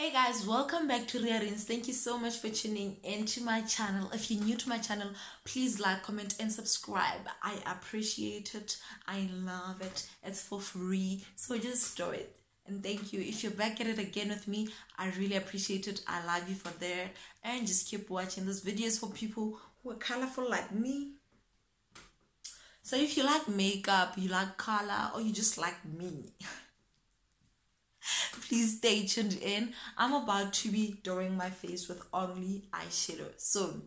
Hey guys, welcome back to Rins. Thank you so much for tuning into my channel. If you're new to my channel, please like, comment, and subscribe. I appreciate it. I love it. It's for free, so just do it. And thank you. If you're back at it again with me, I really appreciate it. I love you for that. And just keep watching. This video is for people who are colorful like me. So if you like makeup, you like color, or you just like me, please stay tuned in. I'm about to be doing my face with only eyeshadow. So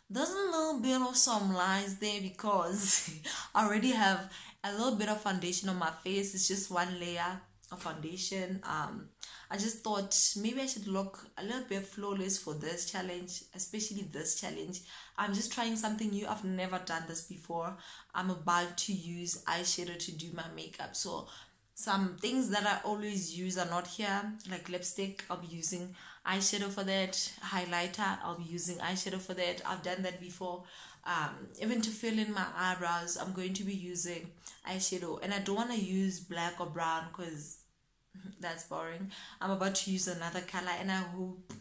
there's a little bit of some lines there because I already have a little bit of foundation on my face. It's just one layer of foundation. I just thought maybe I should look a little bit flawless for this challenge, especially this challenge. I'm just trying something new. I've never done this before. I'm about to use eyeshadow to do my makeup. So some things that I always use are not here, like lipstick. I'll be using eyeshadow for that. Highlighter, I'll be using eyeshadow for that. I've done that before. Even to fill in my eyebrows, I'm going to be using eyeshadow. And I don't want to use black or brown because that's boring. I'm about to use another color and I hope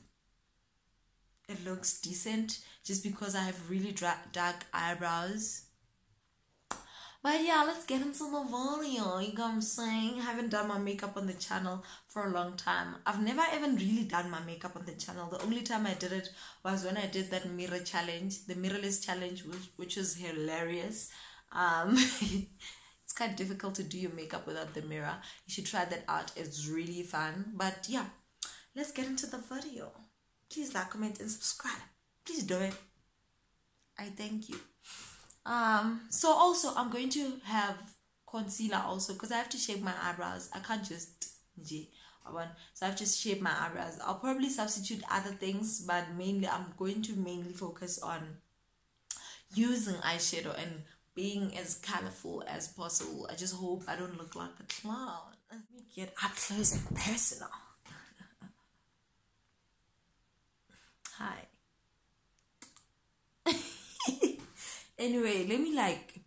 it looks decent just because I have really dark eyebrows. But yeah, let's get into the video. You know what I'm saying? I haven't done my makeup on the channel for a long time. I've never even really done my makeup on the channel. The only time I did it was when I did that mirror challenge, the mirrorless challenge, which was hilarious. It's quite difficult to do your makeup without the mirror. You should try that out. It's really fun. But yeah, let's get into the video. Please like, comment, and subscribe. Please do it. I thank you. So also I'm going to have concealer also because I have to shape my eyebrows. I can't just so I have to shape my eyebrows. I'll probably substitute other things, but mainly I'm going to focus on using eyeshadow and being as colorful as possible. I just hope I don't look like a clown. Let me get up close and personal. Hi. Anyway, let me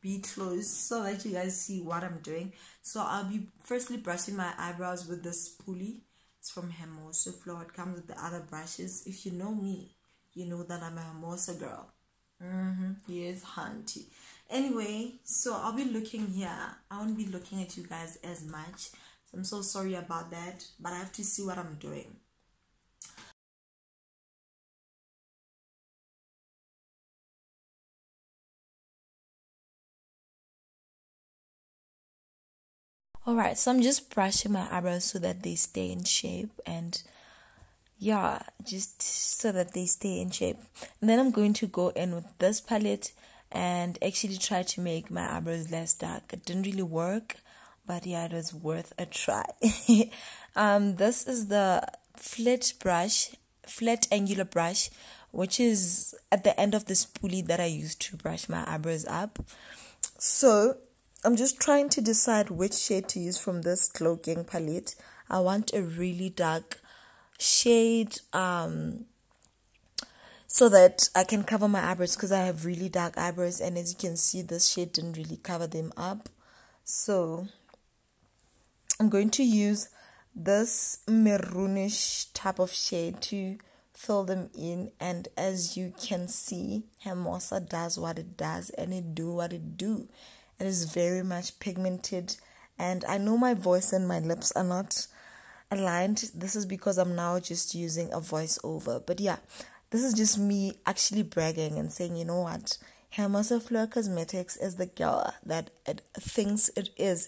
be close so that you guys see what I'm doing. So I'll be firstly brushing my eyebrows with this pulley. It's from Hermosa Flor. It comes with the other brushes. If you know me, you know that I'm a Hermosa girl. Yes, hunty. Anyway, so I'll be looking here. I won't be looking at you guys as much. So I'm so sorry about that, but I have to see what I'm doing. Alright, so I'm just brushing my eyebrows so that they stay in shape, and yeah, just so that they stay in shape. And then I'm going to go in with this palette and actually try to make my eyebrows less dark. It didn't really work, but yeah, it was worth a try. This is the flat angular brush, which is at the end of this pulley that I use to brush my eyebrows up. So I'm just trying to decide which shade to use from this cloaking palette. I want a really dark shade so that I can cover my eyebrows because I have really dark eyebrows, and as you can see, this shade didn't really cover them up. So I'm going to use this maroonish type of shade to fill them in, and as you can see, Hermosa does what it does and it do what it do. It is very much pigmented, and I know my voice and my lips are not aligned. This is because I'm now just using a voiceover. But yeah, this is just me actually bragging and saying, you know what, Hermosa Flor Cosmetics is the girl that it thinks it is.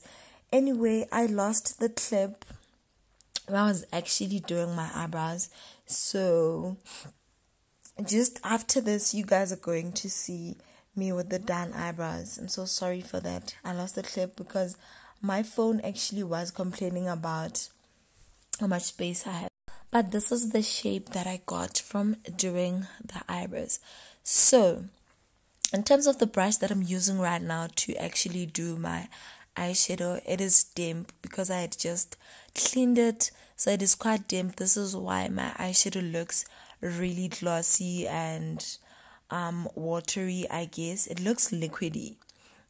Anyway, I lost the clip when I was actually doing my eyebrows. So just after this, you guys are going to see me with the done eyebrows. I'm so sorry for that. I lost the clip because my phone actually was complaining about how much space I had. But this is the shape that I got from doing the eyebrows. So in terms of the brush that I'm using right now to actually do my eyeshadow, it is damp because I had just cleaned it, so it is quite damp. This is why my eyeshadow looks really glossy and watery, I guess. It looks liquidy,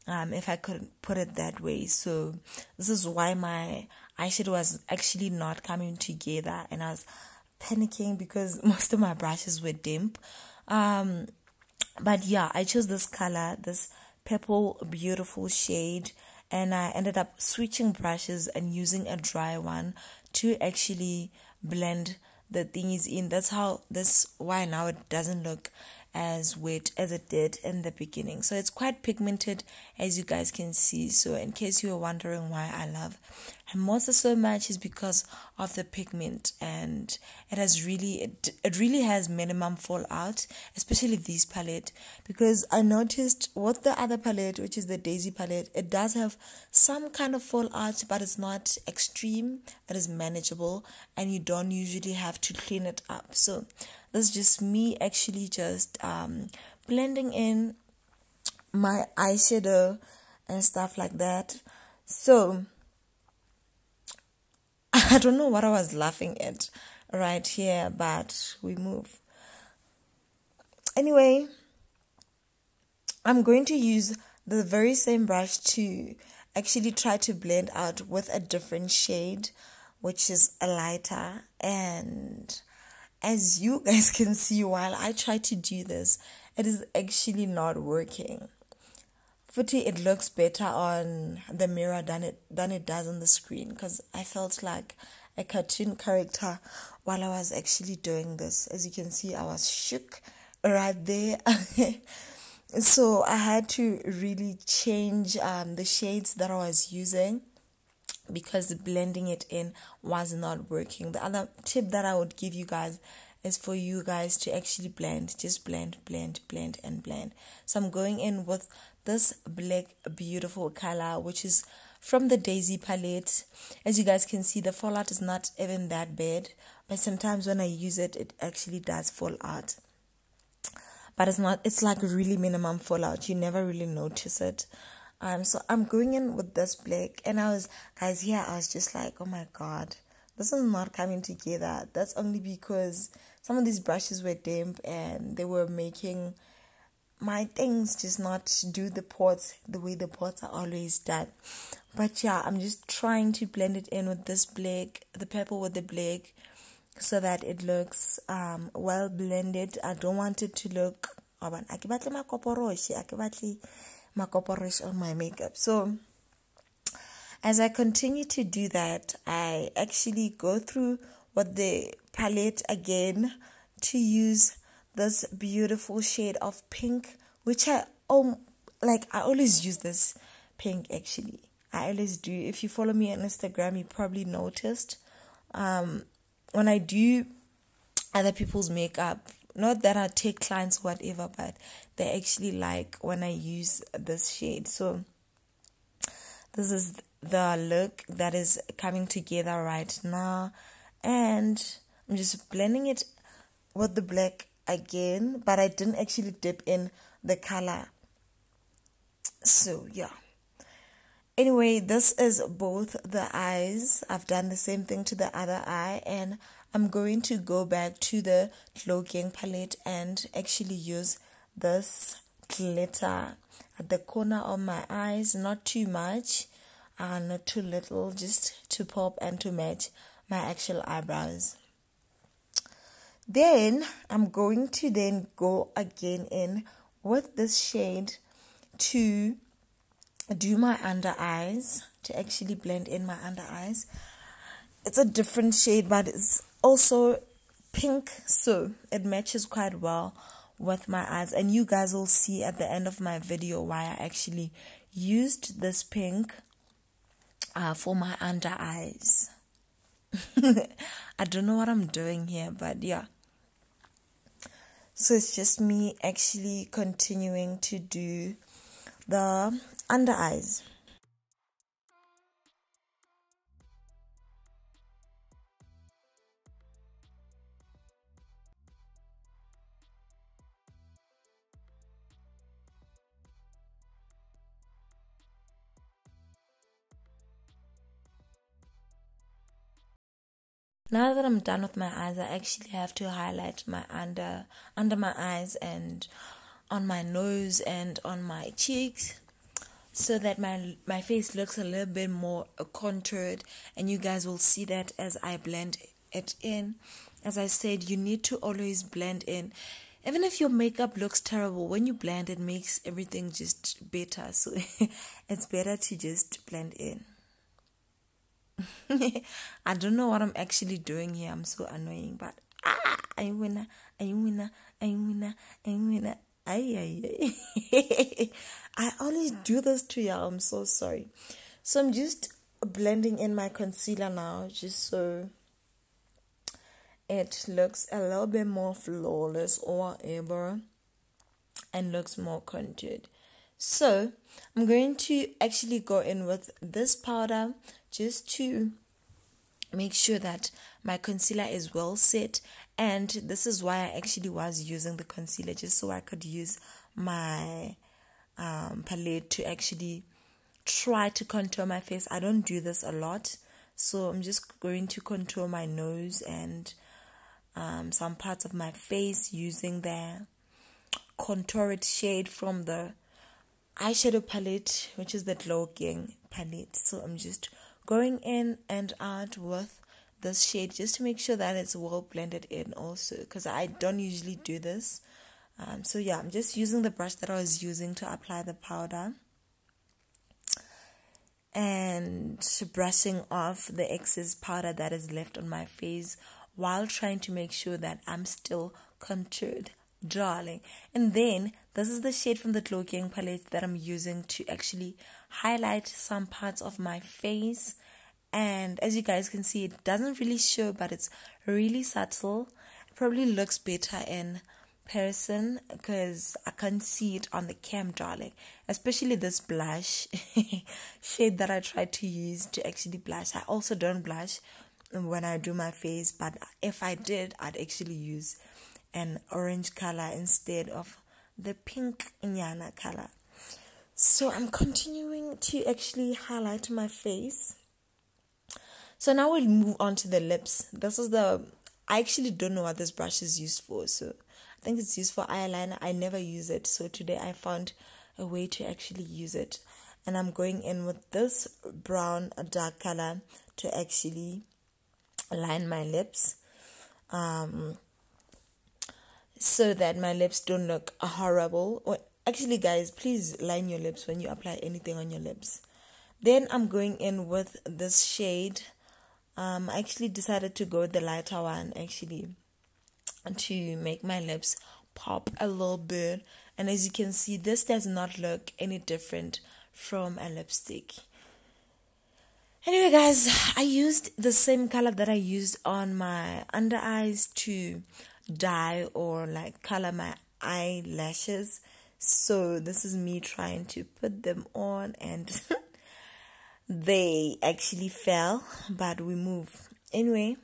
if I could put it that way. So this is why my eyeshadow was actually not coming together, and I was panicking because most of my brushes were damp. But yeah, I chose this color, this purple beautiful shade, and I ended up switching brushes and using a dry one to actually blend the thingies in. That's why now it doesn't look as wet as it did in the beginning. So it's quite pigmented, as you guys can see. So in case you were wondering why I love Hermosa so much, is because of the pigment, and it really has minimum fallout, especially this palette, because I noticed with the other palette, which is the Daisy palette, it does have some kind of fallout, but it's not extreme. It is manageable, and you don't usually have to clean it up. So this is just me actually just blending in my eyeshadow and stuff like that. So I don't know what I was laughing at right here, but we move. Anyway, I'm going to use the very same brush to actually try to blend out with a different shade, which is a lighter. And as you guys can see, while I try to do this, it is actually not working. It looks better on the mirror than it does on the screen, because I felt like a cartoon character while I was actually doing this. As you can see, I was shook right there. So I had to really change the shades that I was using, because blending it in was not working. The other tip that I would give you guys is for you guys to actually blend. Just blend, blend, blend, and blend. So I'm going in with this black beautiful color, which is from the Daisy palette. As you guys can see, the fallout is not even that bad, but sometimes when I use it, it actually does fall out. But it's like really minimum fallout. You never really notice it. So I'm going in with this black, and I was just like, oh my god, this is not coming together. That's only because some of these brushes were damp and they were making my things just not do the pots the way the pots are always done. But yeah, I'm just trying to blend it in with this black, the purple with the black, so that it looks well blended. I don't want it to look on my makeup. So as I continue to do that, I actually go through with the palette again to use this beautiful shade of pink, which I always use this pink. Actually, I always do. If you follow me on Instagram, you probably noticed when I do other people's makeup, not that I take clients whatever, but they actually like when I use this shade. So this is the look that is coming together right now, and I'm just blending it with the black again, but I didn't actually dip in the color. So yeah, anyway, this is both the eyes. I've done the same thing to the other eye, and I'm going to go back to the cloaking palette and actually use this glitter at the corner of my eyes. Not too much, not too little, just to pop and to match my actual eyebrows. Then I'm going to then go again in with this shade to do my under eyes, to actually blend in my under eyes. It's a different shade, but it's also pink, so it matches quite well with my eyes. And you guys will see at the end of my video why I actually used this pink for my under eyes. I don't know what I'm doing here, but yeah. So it's just me actually continuing to do the under eyes. Now that I'm done with my eyes, I actually have to highlight my under my eyes and on my nose and on my cheeks, so that my face looks a little bit more contoured, and you guys will see that as I blend it in. as I said, you need to always blend in. Even if your makeup looks terrible, when you blend, it makes everything just better. So it's better to just blend in. I don't know what I'm actually doing here. I'm so annoying, but I'm winner, I'm winner, I'm winner, I'm winner. Ay. I always do this to y'all. I'm so sorry. So I'm just blending in my concealer now, just so it looks a little bit more flawless or whatever and looks more contoured. So I'm going to actually go in with this powder just to make sure that my concealer is well set, and this is why I actually was using the concealer, just so I could use my palette to actually try to contour my face. I don't do this a lot, so I'm just going to contour my nose and some parts of my face using the contoured shade from the eyeshadow palette, which is the Glow Gang palette. So I'm just going in and out with this shade just to make sure that it's well blended in also, because I don't usually do this. So yeah, I'm just using the brush that I was using to apply the powder and brushing off the excess powder that is left on my face while trying to make sure that I'm still contoured, darling. And then this is the shade from the Glow Gang palette that I'm using to actually highlight some parts of my face. And as you guys can see, it doesn't really show, but it's really subtle. It probably looks better in person because I can't see it on the cam, darling. Especially this blush shade that I tried to use to actually blush. I also don't blush when I do my face, but if I did, I'd actually use an orange color instead of the pink Inyana color. So I'm continuing to actually highlight my face. So now we'll move on to the lips. I actually don't know what this brush is used for, so I think it's used for eyeliner. I never use it, so today I found a way to actually use it. And I'm going in with this brown dark color to actually line my lips, so that my lips don't look horrible. Actually, guys, please line your lips when you apply anything on your lips. Then I'm going in with this shade. I actually decided to go with the lighter one, actually, to make my lips pop a little bit. And as you can see, this does not look any different from a lipstick. Anyway, guys, I used the same color that I used on my under eyes to dye or like color my eyelashes. So this is me trying to put them on, and they actually fell, but we move. Anyway,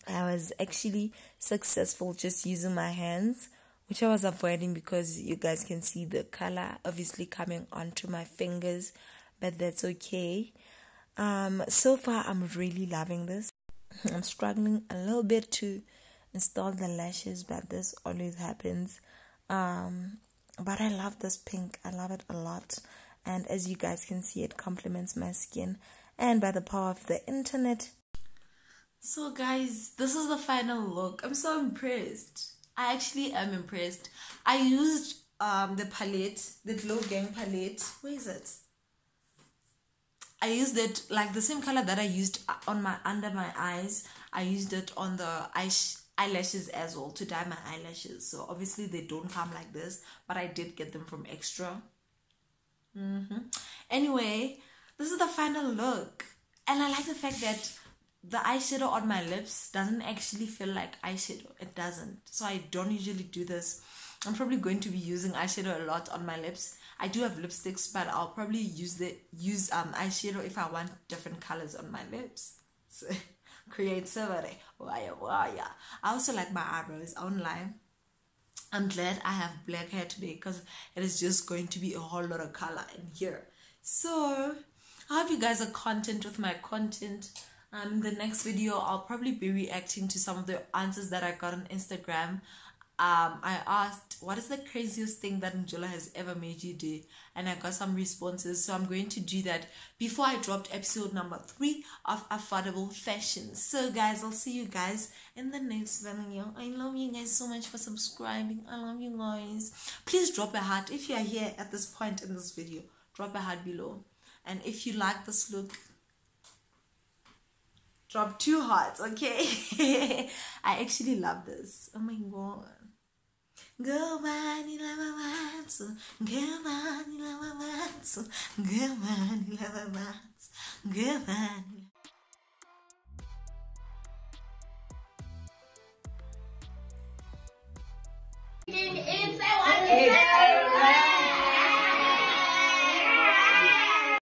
I was actually successful just using my hands, which I was avoiding because you guys can see the color obviously coming onto my fingers, but that's okay. So far I'm really loving this. I'm struggling a little bit to install the lashes, but this always happens. But I love this pink. I love it a lot. And as you guys can see, it complements my skin. And by the power of the internet. So guys, this is the final look. I'm so impressed. I actually am impressed. I used the palette, the Glow Gang palette. Where is it? I used it like the same color that I used on my under my eyes. I used it on the eyelashes as well to dye my eyelashes. So obviously they don't come like this, but I did get them from Extra. Anyway, this is the final look, and I like the fact that the eyeshadow on my lips doesn't actually feel like eyeshadow. It doesn't. So I don't usually do this. I'm probably going to be using eyeshadow a lot on my lips. I do have lipsticks, but I'll probably use eyeshadow if I want different colors on my lips. So, creativity. Why? I also like my eyebrows. I won't lie. I'm glad I have black hair today because it is just going to be a whole lot of color in here. So I hope you guys are content with my content. In the next video, I'll probably be reacting to some of the answers that I got on Instagram. I asked, what is the craziest thing that Njula has ever made you do? And I got some responses. So I'm going to do that before I dropped episode number 3 of Affordable Fashion. So guys, I'll see you guys in the next video. I love you guys so much for subscribing. I love you guys. Please drop a heart if you are here at this point in this video. Drop a heart below. And if you like this look, drop 2 hearts, okay? I actually love this. Oh my god. Go on, you love a once. Go on, you love a once. Go on, you love a once. Go on.